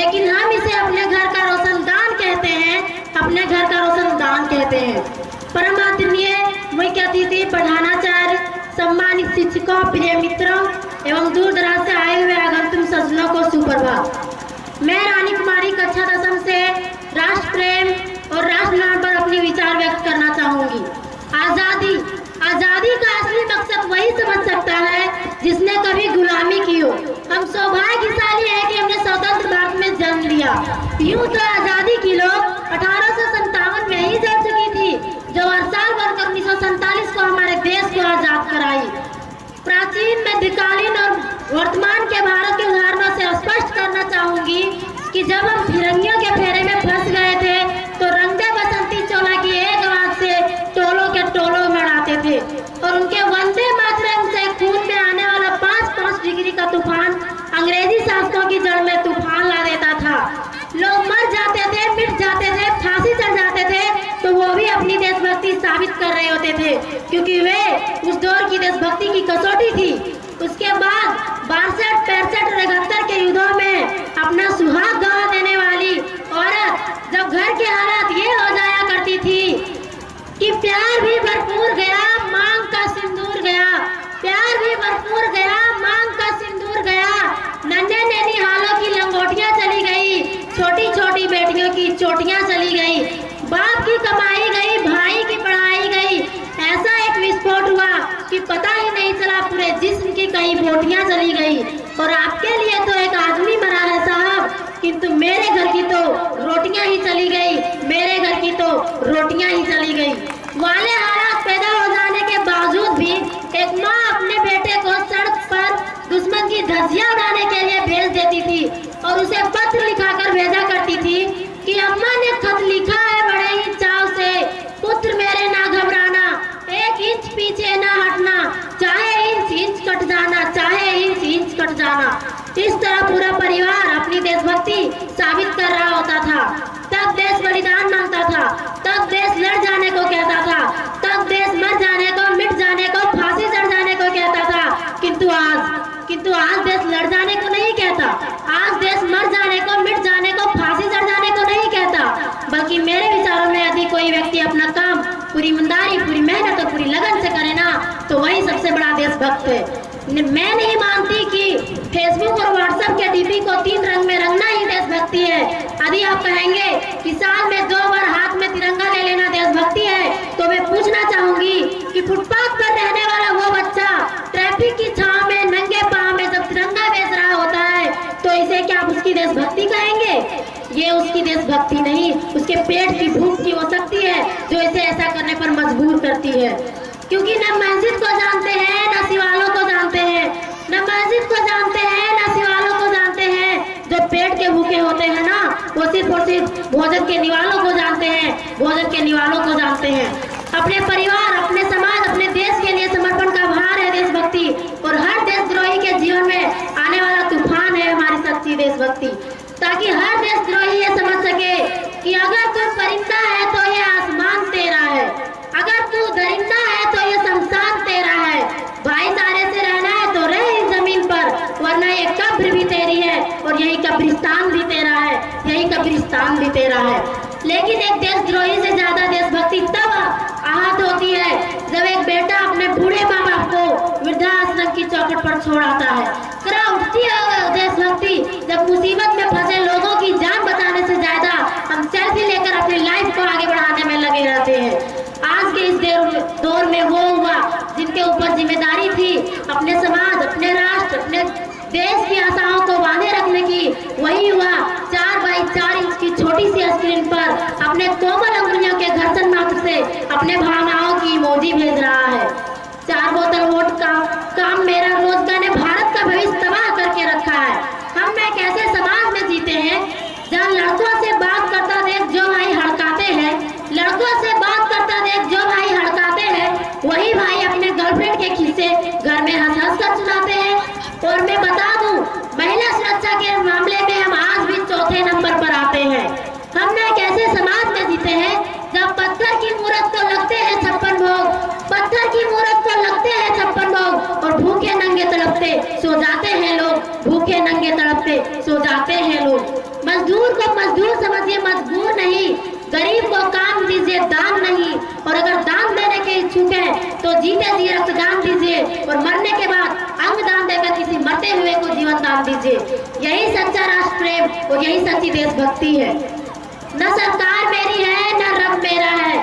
लेकिन हम इसे अपने घर का रोशनदान कहते हैं, अपने घर का रोशनदान कहते हैं। परम आदरणीय मुख्य अतिथि, प्रधानाचार्य, सम्मानित शिक्षकों, प्रिय मित्रों एवं दूर दराज से आए हुए आगंतुक सज्जनों को सुप्रभात। मैं रानी कुमारी कक्षा 10वीं से राष्ट्र प्रेम और राष्ट्र निर्माण पर अपने विचार व्यक्त करना चाहूंगी। आजादी का असली मकसद वही समझ सकता है जिसने कभी गुलामी की हो। हम सौभाग्यशाली है कि हमने स्वतंत्र भारत में जन्म लिया। यूं तो आजादी की लोग 1857 में ही जल चुकी थी, जो हर साल बनकर 1947 को हमारे देश को आजाद कराई। प्राचीन, मध्यकालीन और वर्तमान के भारत के उदाहरणों से स्पष्ट करना चाहूंगी कि जब हम फिरंगियों के फेरे में फंस गए थे तो रंगदे बसंती चोला की एक आवाज से टोलों के टोलों में उड़ाते थे और उनके वंदे मातरम से खून में आने वाला 5-5 डिग्री का तूफान अंग्रेजी शासकों की जड़ में तूफान ला देता था। लोग मर जाते थे, मिट जाते थे, फांसी चढ़ जाते थे, तो वो भी अपनी देशभक्ति साबित कर रहे होते थे, क्योंकि वे उस दौर की देशभक्ति की कसौटी थी। उसके बाद 62, 65, 73 के युद्धों में अपना सुहाग गवा देने वाली औरत जब घर के हालात ये हो जाया करती थी कि प्यार भी भरपूर गया, मांग का सिंदूर गया, प्यार भी भरपूर गया, मांग का सिंदूर गया, नन्हे नैनी हालों की लंगोटियां चली गई, छोटी छोटी बेटियों की चोटियां चली गई, बाप की कमाई गई, भाई की पढ़ाई गई। ऐसा एक विस्फोट हुआ कि पता ही नहीं चला, पूरे जिस्म की कई बोटियां चली गई। और आपके लिए तो एक आदमी मरा है साहब, किंतु मेरे घर की तो रोटियां ही चली गई, मेरे घर की तो रोटियां ही चली गई। वाले हालात पैदा हो जाने के बावजूद भी एक माँ अपने बेटे को सड़क पर दुश्मन की धज्जियां उड़ाने के लिए भेज देती थी और उसे पत्र लिखाकर भेजा करती थी कि अम्मा ने खत लिखा है बड़े ही चाव से, पुत्र मेरे ना घबराना, 1 इंच पीछे ना हटना, चाहे इंच कट जाना, चाहे इंच कट जाना। इस तरह पूरा परिवार अपनी देशभक्ति साबित कर रहा होता था। तब देश बलिदान मांगता था, तब देश लड़ जाने को कहता था, तब देश मर जाने को, मिट जाने को, फांसी चढ़ जाने को कहता था। किंतु आज देश लड़ जाने को नहीं कहता, आज देश मर जाने को, मिट जाने को, फांसी चढ़ जाने को नहीं कहता, बल्कि मेरे विचारों में यदि कोई व्यक्ति अपना काम पूरी ईमानदारी, पूरी मेहनत और पूरी लगन से करे ना, तो वही सबसे बड़ा देशभक्त है। मैं नहीं मानती कि फेसबुक और व्हाट्सएप के डीपी को 3 रंग में रंगना ही देशभक्ति है। यदि आप कहेंगे कि साल में 2 बार हाथ में तिरंगा ले लेना देशभक्ति है, तो मैं पूछना चाहूंगी कि फुटपाथ पर रहने वाला वो बच्चा ट्रैफिक की छांव में नंगे पांव में जब तिरंगा बेच रहा होता है, तो इसे क्या आप उसकी देशभक्ति कहेंगे? ये उसकी देशभक्ति नहीं, उसके पेट की भूख की हो सकती है जो इसे ऐसा करने पर मजबूर करती है। क्योंकि न मस्जिद को जानते हैं, न शिवालों को जानते हैं, न मस्जिद को जानते हैं, न शिवालों को जानते हैं। जो पेट के भूखे होते हैं ना, वो सिर्फ और सिर्फ भोजन के निवालों को जानते हैं, भोजन के निवालों को जानते हैं। अपने परिवार, अपने समाज, अपने देश के लिए समर्पण का भार है देशभक्ति, और हर देशद्रोही के जीवन में आने वाला तूफान है हमारी सच्ची देशभक्ति, ताकि हर देशद्रोही ये समझ सके कि अगर तू परिंदा है तो ये आसमान तेरा है, अगर तू दरिंदा है तो ये शमशान तेरा है। भाईचारे से रहना है तो रह इस जमीन पर, वरना ये कब्र भी तेरी है और यही कब्रिस्तान भी तेरा है, यही कब्रिस्तान भी तेरा है। लेकिन एक देशद्रोही से ज्यादा देशभक्ति तब आहत होती है जब एक बेटा अपने बूढ़े माँ बाप को वृद्धाश्रम की चौखट पर छोड़ आता है। करा उठती है देशभक्ति जब मुसीबत में फंसे लोगों की जान बचाने से ज्यादा हम सेल्फी लेकर अपनी लाइफ को आगे बढ़ाने में लगे रहते हैं। आज के इस दौर में वो हुआ जिनके ऊपर जिम्मेदारी थी अपने समाज, अपने राष्ट्र, अपने देश की आशाओं को बांधे रखने की, वही हुआ 4x4 इंच की छोटी सी स्क्रीन पर अपने कोमल अंगुलियों के घर्षण मात्र से अपने भावनाओं की इमोजी भेज रहा है। 4 बोतल वोट का काम मेरा रोज का ने भारत का भविष्य तबाह करके रखा है। हम मैं कैसे समाज में जीते हैं जहाँ लड़कों से बात करता देख जो भाई हड़काते हैं, लड़कों से बात करता देख जो भाई हड़काते हैं, वही भाई अपने गर्लफ्रेंड के खिस्से घर में हंस हंस कर सुनाते हैं। और मैं बता दूं, महिला सुरक्षा के मामले में हम आज भी 4थे नंबर पर आते हैं। हम मैं कैसे समाज में जीते हैं जब पत्थर की मूरत को लगते हैं 56 भोग, पत्थर की मूरत को लगते हैं 56 भोग, और भूखे नंगे तड़पते सो जाते हैं लोग, भूखे नंगे तड़पते से सो जाते हैं लोग। मजदूर को मजदूर समझिए, मजबूर नहीं। गरीब को काम दीजिए, दान नहीं। और अगर दान देने के इच्छुक है तो जीते जी रक्तदान दीजिए और मरने के बाद अंग दान देकर किसी मरते हुए को जीवन दान दीजिए। यही सच्चा राष्ट्र प्रेम और यही सच्ची देशभक्ति है। न सरकार मेरी है न रब मेरा है,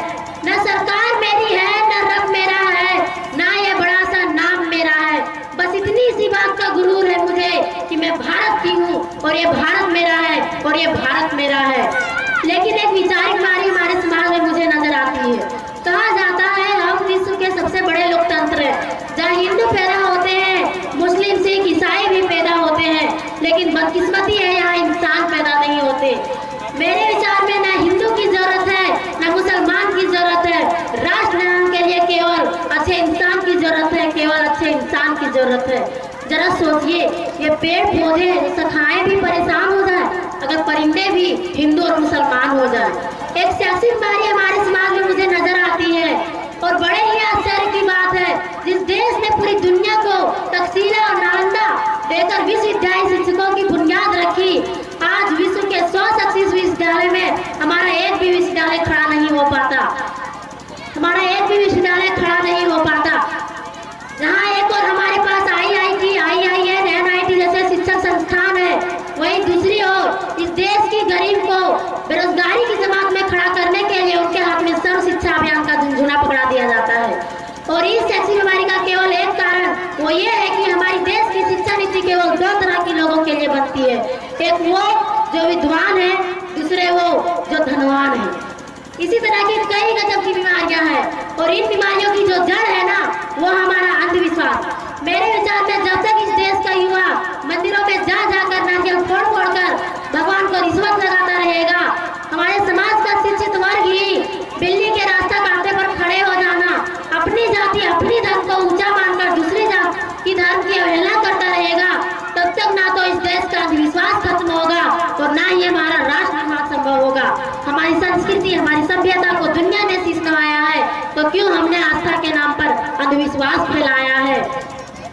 न सरकार मेरी है न रब मेरा है, ना ये बड़ा सा नाम मेरा है। बस इतनी सी बात का गुरूर है मुझे कि मैं भारत की हूँ और ये भारत मेरा है और ये भारत मेरा है। लेकिन एक विचारिक बीमारी हमारे समाज में मुझे नजर आती है। कहा जाता है हम विश्व के सबसे बड़े लोकतंत्र हैं, जहाँ हिंदू पैदा होते हैं, मुस्लिम सिख ईसाई भी पैदा होते हैं, लेकिन बदकिस्मती है यहाँ इंसान पैदा नहीं होते। मेरे विचार में ना हिंदू की जरूरत है ना मुसलमान की जरूरत है। राष्ट्र निर्माण के लिए केवल अच्छे इंसान की जरूरत है, केवल अच्छे इंसान की जरूरत है। जरा सोचिए, ये पेड़ पौधे शाखाएं भी परेशान हो जाए अगर परिंदे भी हिंदू और मुसलमान हो जाए। एक सियासी बीमारी हमारे समाज में मुझे नजर आती है और बड़े ही आश्चर्य की बात है, जिस देश ने पूरी दुनिया को तक्षशिला और नालंदा देकर विश्वविद्यालय शिक्षकों की बुनियाद रखी, आज विश्व के 100 शक्ति विश्वविद्यालय में हमारा एक भी विश्वविद्यालय खड़ा नहीं हो पाता। हमारा एक भी विश्वविद्यालय खड़ा नहीं हो पाता। जहाँ एक और हमारे पास IIT, NIT जैसे शिक्षक संस्थान है, वहीं दूसरी ओर इस देश की गरीब को बेरोजगारी की जमात में खड़ा करने के लिए उनके हाथ में सर्व शिक्षा अभियान का झुंझुना पकड़ा दिया जाता है। और इस शैक्षिक बीमारी का केवल एक कारण वो ये है कि हमारी देश की शिक्षा नीति केवल 2 तरह के लोगों के लिए बनती है, एक वो जो विद्वान है, दूसरे वो जो धनवान है। इसी तरह की कई गजब की बीमारियां हैं और इन बीमारियों की जो जड़ है ना, वो हमारा अंधविश्वास। मेरे विचार में जब तक इस देश का युवा मंदिरों में जा जाकर नारियल फोड़ फोड़ कर भगवान को रिश्वत लगाता रहेगा, हमारे समाज का शिक्षित वर्ग ही बिल्ली के रास्ता कांटे पर खड़े हो जाना, अपनी जाति अपनी धर्म को ऊंचा मानकर दूसरी जाति की धर्म की अवहेलना करता रहेगा, तब तक ना तो इस देश का अंधविश्वास खत्म होगा और ना ही हमारा राष्ट्र निर्माण संभव होगा। हमारी संस्कृति, हमारी सभ्यता को दुनिया ने शीश नवाया है, तो क्यों हमने आस्था के नाम पर अंधविश्वास फैलाया है।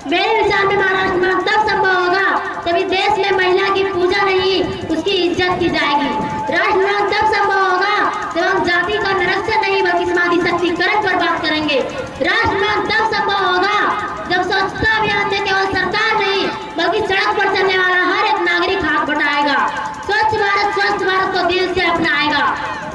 मेरे विचार में महाराष्ट्र निर्माण तब संभव होगा तभी देश में महिला की पूजा नहीं, उसकी इज्जत की जाएगी। राष्ट्र निर्माण तब संभव होगा जब हम जाति का निरक्षण नहीं बल्कि समाधि शक्तिकरण पर बात करेंगे। राष्ट्र निर्माण तब संभव होगा जब स्वच्छता अभियान में केवल सरकार नहीं बल्कि सड़क पर चलने वाला हर एक नागरिक हाथ बटाएगा, स्वच्छ भारत को दिल से अपनाएगा।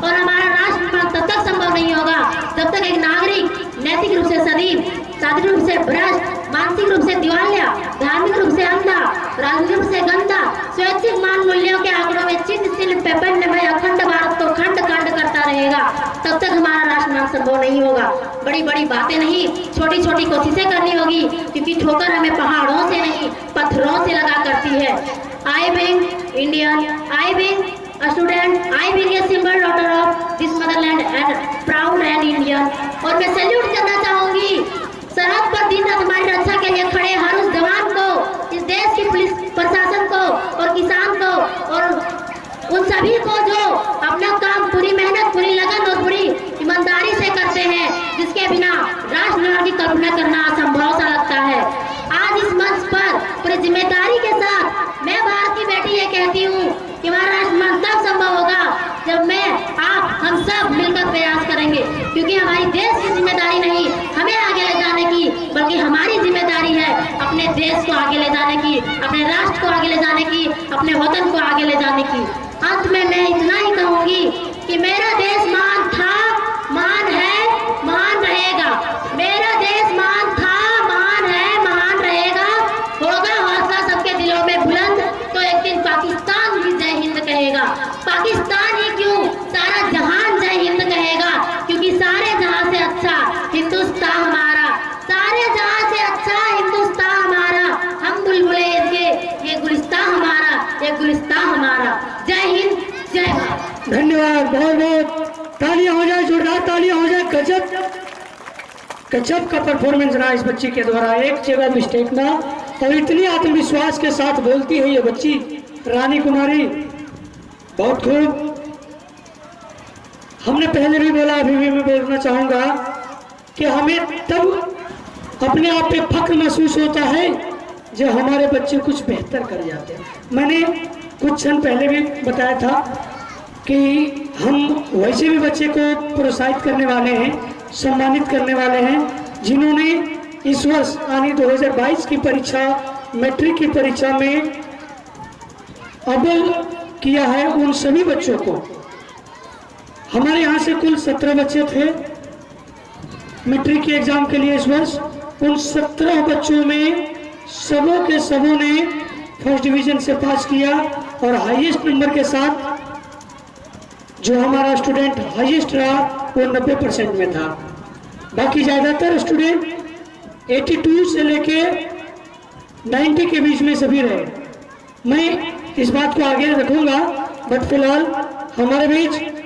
और हमारा राष्ट्र निर्माण तब तक संभव नहीं होगा जब तक एक नागरिक नैतिक रूप से सदीव, शारीरिक रूप से भ्रष्ट, मानसिक रूप से दिवालिया, धार्मिक रूप से अंधा, राजनीतिक रूप से गंदा, स्वैच्छिक मान मूल्यों के आंकड़ों में चिन्ह शिल्प पेपन्न में अखंड भारत को खंड खंड करता रहेगा, तब तक हमारा राष्ट्र निर्माण संभव नहीं होगा। बड़ी बड़ी बातें नहीं, छोटी छोटी कोशिशें करनी होगी, क्योंकि ठोकर हमें पहाड़ों से नहीं पत्थरों से लगा करती है। I being Indian, I being a student, I being a simple daughter of this motherland and proud and Indian। और मैं सैल्यूट करना चाहूंगी सरहद पर दिन रात हमारी रक्षा के लिए खड़े हर उस जवान को, इस देश की पुलिस प्रशासन को और किसान को और उन सभी को जो अपना काम पूरी मेहनत, पूरी लगन और पूरी ईमानदारी से करते हैं, जिसके बिना राष्ट्र निर्माण की कल्पना करना असंभव सा लगता है। आज इस मंच पर पूरी जिम्मेदारी के साथ मैं भारत की बेटी ये कहती हूँ कि हमारा राष्ट्र निर्माण तब संभव होगा जब मैं, आप, हम सब मिलकर प्रयास करेंगे, क्योंकि हमारी देश की जिम्मेदारी नहीं हमें आगे ले जाने की, बल्कि हमारी जिम्मेदारी है अपने देश को आगे ले जाने की, अपने राष्ट्र को आगे ले जाने की, अपने वतन को आगे ले जाने की। अंत में मैं इतना ही कहूंगी कि मेरा देश महान था, महान है, महान रहेगा। मेरा देश महान था, महान है, महान रहेगा। होगा हौसला सबके दिलों में बुलंद तो एक दिन पाकिस्तान भी जय हिंद कहेगा। पाकिस्तान ही क्यों, सारा जहान जय हिंद कहेगा, क्योंकि सारे जहां से अच्छा हिंदुस्तान हमारा, सारे जहां से अच्छा हिंदुस्तान हमारा। हम बुलबुले ये गुलिस्तान हमारा, ये गुलिस्तान हमारा। जय हिंद, जय भारत। धन्यवाद, बहुत बहुत तालियां हो जाए, जोरदार तालियां हो जाए। गजब का परफॉर्मेंस रहा इस बच्ची के द्वारा, एक जगह मिस्टेक ना, और इतनी आत्मविश्वास के साथ बोलती है ये बच्ची रानी कुमारी, बहुत खूब। हमने पहले भी बोला, अभी भी मैं बोलना चाहूंगा कि हमें तब अपने आप पे फख्र महसूस होता है जो हमारे बच्चे कुछ बेहतर कर जाते हैं। मैंने कुछ क्षण पहले भी बताया था कि हम वैसे भी बच्चे को प्रोत्साहित करने वाले हैं, सम्मानित करने वाले हैं जिन्होंने इस वर्ष यानी 2022 की परीक्षा, मैट्रिक की परीक्षा में अव्वल किया है। उन सभी बच्चों को, हमारे यहाँ से कुल 17 बच्चे थे मैट्रिक के एग्जाम के लिए इस वर्ष। उन 17 बच्चों में सबों के सबों ने फर्स्ट डिवीजन से पास किया और हाईएस्ट नंबर के साथ जो हमारा स्टूडेंट हाईएस्ट रहा वो 90% में था। बाकी ज़्यादातर स्टूडेंट 82 से लेके 90 के बीच में सभी रहे। मैं इस बात को आगे रखूंगा, बट फिलहाल हमारे बीच